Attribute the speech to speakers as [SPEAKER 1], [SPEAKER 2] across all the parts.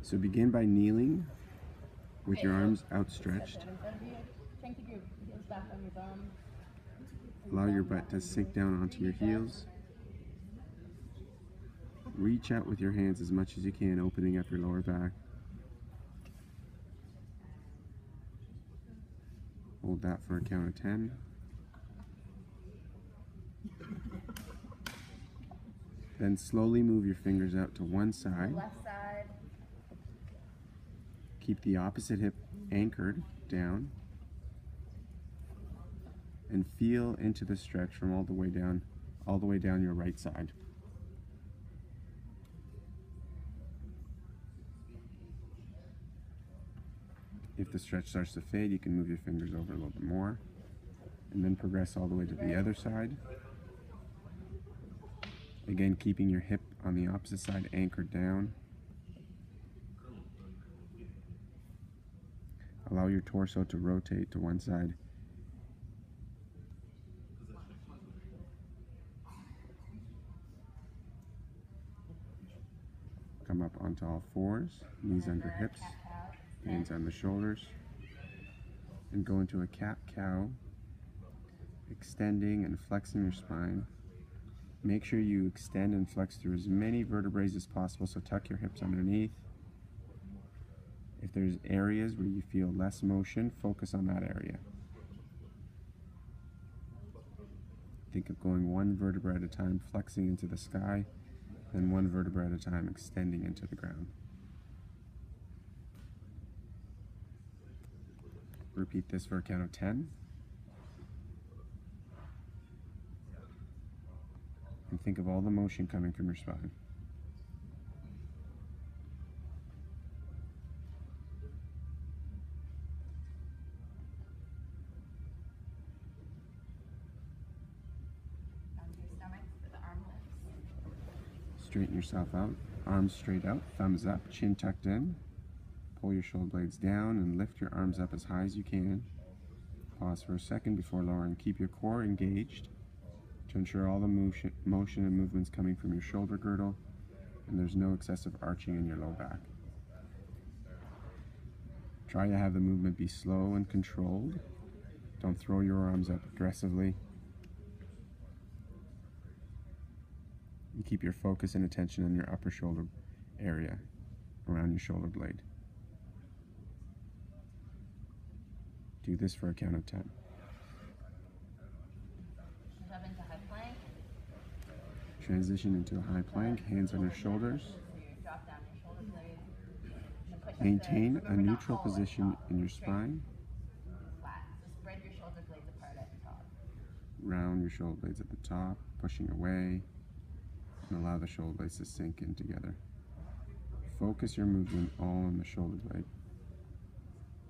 [SPEAKER 1] So begin by kneeling with your arms outstretched. Allow your butt to sink down onto your heels. Reach out with your hands as much as you can, opening up your lower back. Hold that for a count of 10. Then slowly move your fingers out to one side.
[SPEAKER 2] Left side.
[SPEAKER 1] Keep the opposite hip anchored down. And feel into the stretch from all the way down your right side. If the stretch starts to fade, you can move your fingers over a little bit more, and then progress all the way to the other side. Again, keeping your hip on the opposite side anchored down. Allow your torso to rotate to one side. Come up onto all fours, knees under hips, hands on the shoulders, and go into a cat-cow, extending and flexing your spine. Make sure you extend and flex through as many vertebrae as possible, so tuck your hips underneath. If there's areas where you feel less motion, focus on that area. Think of going one vertebra at a time, flexing into the sky, then one vertebra at a time, extending into the ground. Repeat this for a count of 10. And think of all the motion coming from your spine. Straighten yourself out, arms straight out, thumbs up, chin tucked in. Pull your shoulder blades down and lift your arms up as high as you can. Pause for a second before lowering. Keep your core engaged to ensure all the motion and movements coming from your shoulder girdle, and there's no excessive arching in your low back. Try to have the movement be slow and controlled. Don't throw your arms up aggressively. And keep your focus and attention on your upper shoulder area, around your shoulder blade. Do this for a count of 10.
[SPEAKER 2] Jump into high plank.
[SPEAKER 1] Transition into a high plank, hands on your shoulders.
[SPEAKER 2] Drop down your shoulder blades.
[SPEAKER 1] Maintain a neutral position in your spine.
[SPEAKER 2] Flat. So spread your shoulder blades apart at the top.
[SPEAKER 1] Round your shoulder blades at the top, pushing away, and allow the shoulder blades to sink in together. Focus your movement all on the shoulder blade.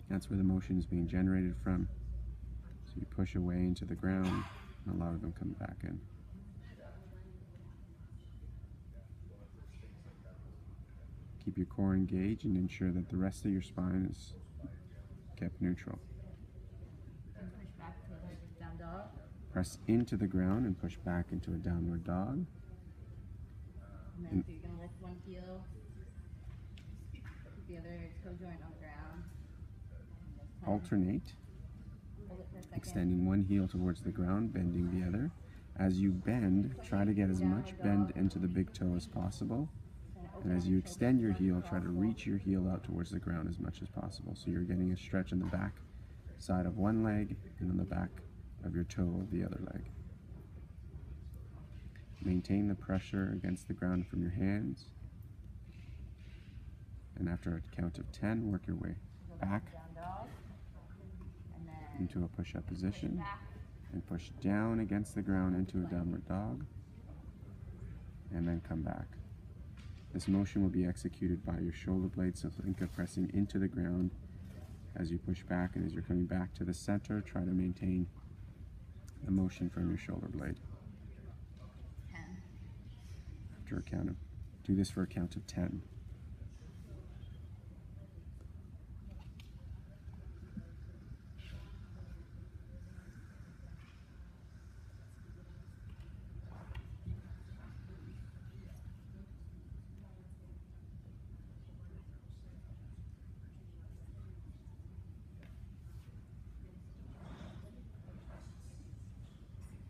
[SPEAKER 1] That's where the motion is being generated from. So you push away into the ground and allow them to come back in. Keep your core engaged and ensure that the rest of your spine is kept neutral.
[SPEAKER 2] And push back to a down dog.
[SPEAKER 1] Press into the ground and push back into a downward dog.
[SPEAKER 2] And then so you're going to lift one heel, keep the other toe joint on the ground.
[SPEAKER 1] Alternate,
[SPEAKER 2] Hold it for a second.
[SPEAKER 1] extending one heel towards the ground, bending the other. As you bend, try to get as much bend into the big toe as possible. And as you extend your heel, try to reach your heel out towards the ground as much as possible. So you're getting a stretch on the back side of one leg and on the back of your toe of the other leg. Maintain the pressure against the ground from your hands. And after a count of 10, work your way back
[SPEAKER 2] Down dog. And then
[SPEAKER 1] into a push-up position.
[SPEAKER 2] back.
[SPEAKER 1] And push down against the ground into a downward dog. And then come back. This motion will be executed by your shoulder blades, so think of pressing into the ground as you push back, and as you're coming back to the center, try to maintain the motion from your shoulder blade.
[SPEAKER 2] 10.
[SPEAKER 1] After a count of, do this for a count of 10.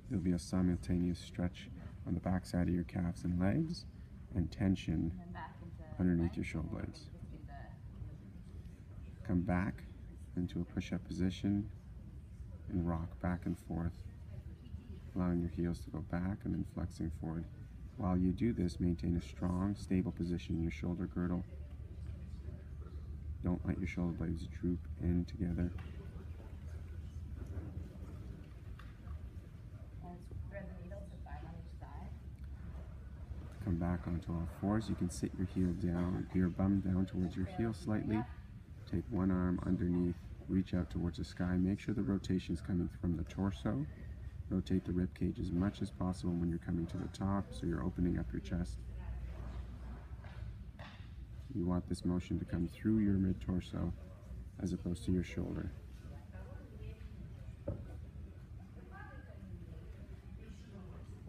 [SPEAKER 1] There'll be a simultaneous stretch on the back side of your calves and legs, and tension
[SPEAKER 2] And then back into
[SPEAKER 1] underneath
[SPEAKER 2] plank.
[SPEAKER 1] your shoulder
[SPEAKER 2] Or
[SPEAKER 1] blades.
[SPEAKER 2] just do the
[SPEAKER 1] Come back into a push-up position and rock back and forth, allowing your heels to go back and then flexing forward. While you do this, maintain a strong, stable position in your shoulder girdle. Don't let your shoulder blades droop in together.
[SPEAKER 2] and thread the needle to 5 on each side.
[SPEAKER 1] Come back onto all fours. You can sit your heel down, your bum down towards your heel slightly. Take one arm underneath, reach out towards the sky. Make sure the rotation is coming from the torso. Rotate the rib cage as much as possible when you're coming to the top, so you're opening up your chest. You want this motion to come through your mid-torso as opposed to your shoulder.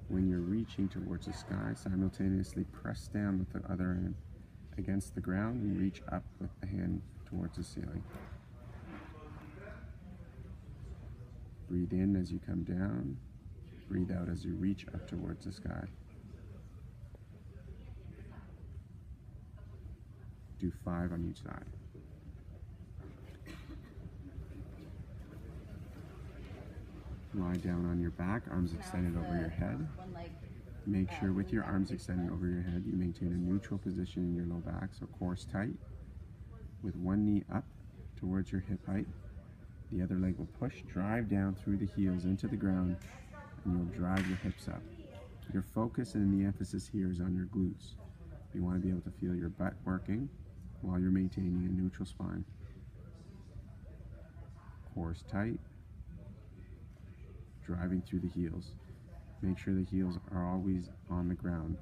[SPEAKER 1] When you're reaching towards the sky, simultaneously press down with the other hand against the ground and reach up with the hand towards the ceiling. Breathe in as you come down. Breathe out as you reach up towards the sky. Do 5 on each side. Lie down on your back, arms extended over your head.
[SPEAKER 2] One leg.
[SPEAKER 1] Make sure with your arms extended over your head, you maintain a neutral position in your low back, so core's tight. With one knee up towards your hip height, the other leg will push, drive down through the heels into the ground, and you'll drive your hips up. Your focus and the emphasis here is on your glutes. You want to be able to feel your butt working while you're maintaining a neutral spine. Core's tight, driving through the heels. Make sure the heels are always on the ground.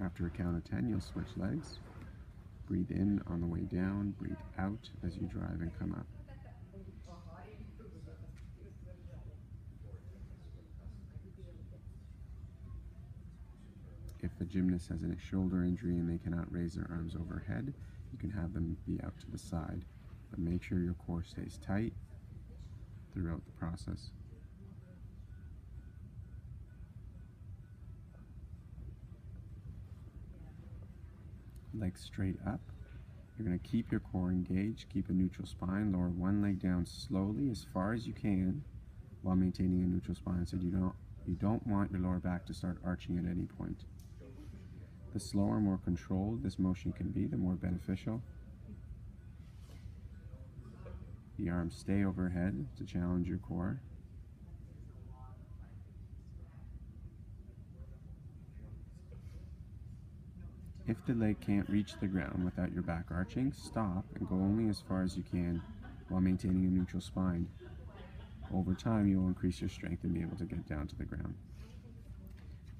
[SPEAKER 1] After a count of 10, you'll switch legs. Breathe in on the way down, breathe out as you drive and come up. If the gymnast has a shoulder injury and they cannot raise their arms overhead, you can have them be out to the side. But make sure your core stays tight throughout the process. Legs straight up. You're going to keep your core engaged, keep a neutral spine, lower one leg down slowly as far as you can while maintaining a neutral spine, so you don't want your lower back to start arching at any point. The slower, more controlled this motion can be, the more beneficial. The arms stay overhead to challenge your core. If the leg can't reach the ground without your back arching, stop and go only as far as you can while maintaining a neutral spine. Over time, you'll increase your strength and be able to get down to the ground.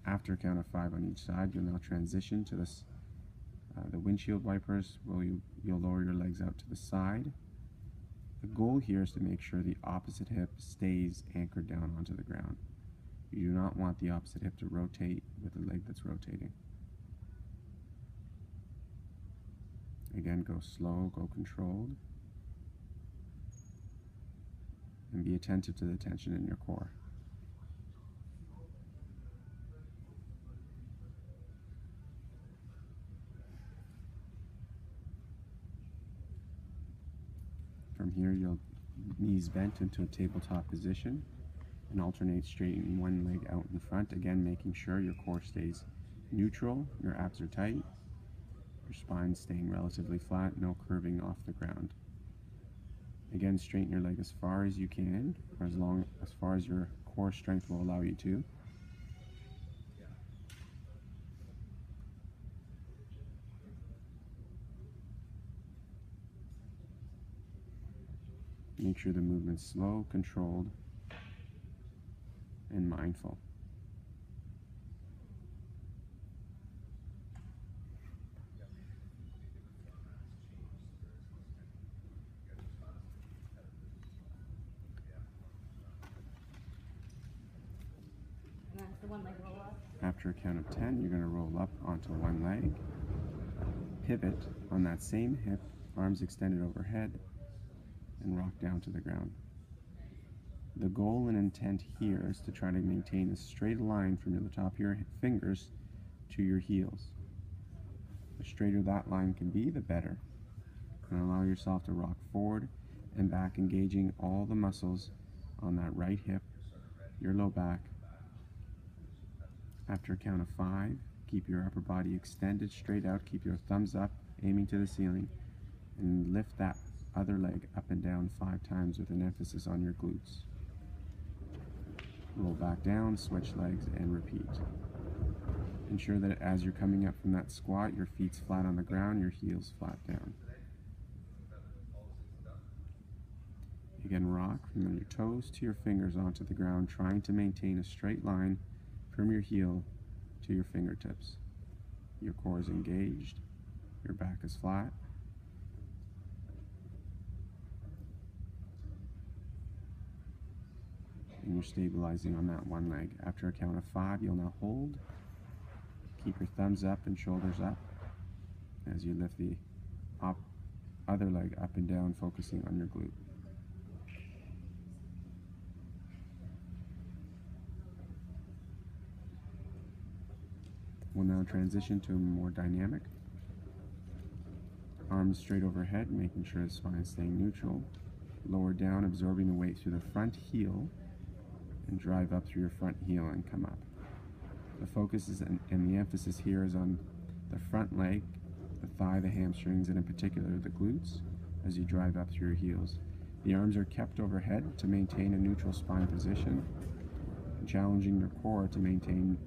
[SPEAKER 1] After a count of 5 on each side, you'll now transition to this, the windshield wipers. You'll lower your legs out to the side. The goal here is to make sure the opposite hip stays anchored down onto the ground. You do not want the opposite hip to rotate with the leg that's rotating. Again, go slow, go controlled, and be attentive to the tension in your core. From here, you'll knees bent into a tabletop position and alternate straightening one leg out in front, again making sure your core stays neutral, your abs are tight, your spine staying relatively flat, no curving off the ground. Again, straighten your leg as far as you can, or as far as your core strength will allow you to. Make sure the movement's slow, controlled, and mindful.
[SPEAKER 2] And that's the one leg roll up.
[SPEAKER 1] After a count of 10, you're going to roll up onto one leg, pivot on that same hip, arms extended overhead, and rock down to the ground. The goal and intent here is to try to maintain a straight line from the top of your fingers to your heels. The straighter that line can be, the better. And allow yourself to rock forward and back, engaging all the muscles on that right hip, your low back. After a count of 5, keep your upper body extended straight out, keep your thumbs up, aiming to the ceiling, and lift that other leg up and down 5 times with an emphasis on your glutes. Roll back down, switch legs, and repeat. Ensure that as you're coming up from that squat, your feet's flat on the ground, your heels flat down. Again, rock from your toes to your fingers onto the ground, trying to maintain a straight line from your heel to your fingertips. Your core is engaged, your back is flat. And you're stabilizing on that one leg. After a count of 5, you'll now hold. Keep your thumbs up and shoulders up as you lift the other leg up and down, focusing on your glute. We'll now transition to a more dynamic. Arms straight overhead, making sure the spine is staying neutral. Lower down, absorbing the weight through the front heel, and drive up through your front heel and come up. The focus is and the emphasis here is on the front leg, the thigh, the hamstrings, and in particular the glutes as you drive up through your heels. The arms are kept overhead to maintain a neutral spine position, and challenging your core to maintain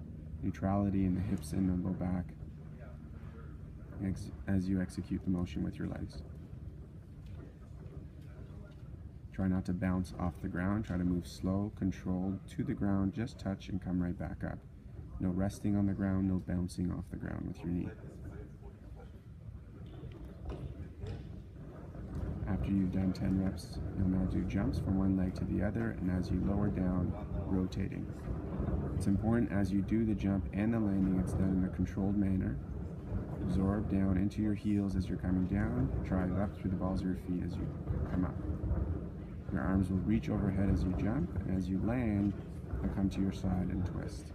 [SPEAKER 1] neutrality in the hips and the low back as you execute the motion with your legs. Try not to bounce off the ground. Try to move slow, controlled to the ground. Just touch and come right back up. No resting on the ground, no bouncing off the ground with your knee. After you've done 10 reps, you'll now do jumps from one leg to the other, and as you lower down, rotating. It's important as you do the jump and the landing, it's done in a controlled manner. Absorb down into your heels as you're coming down. Drive up through the balls of your feet as you come up. Your arms will reach overhead as you jump, and as you land, they'll come to your side and twist.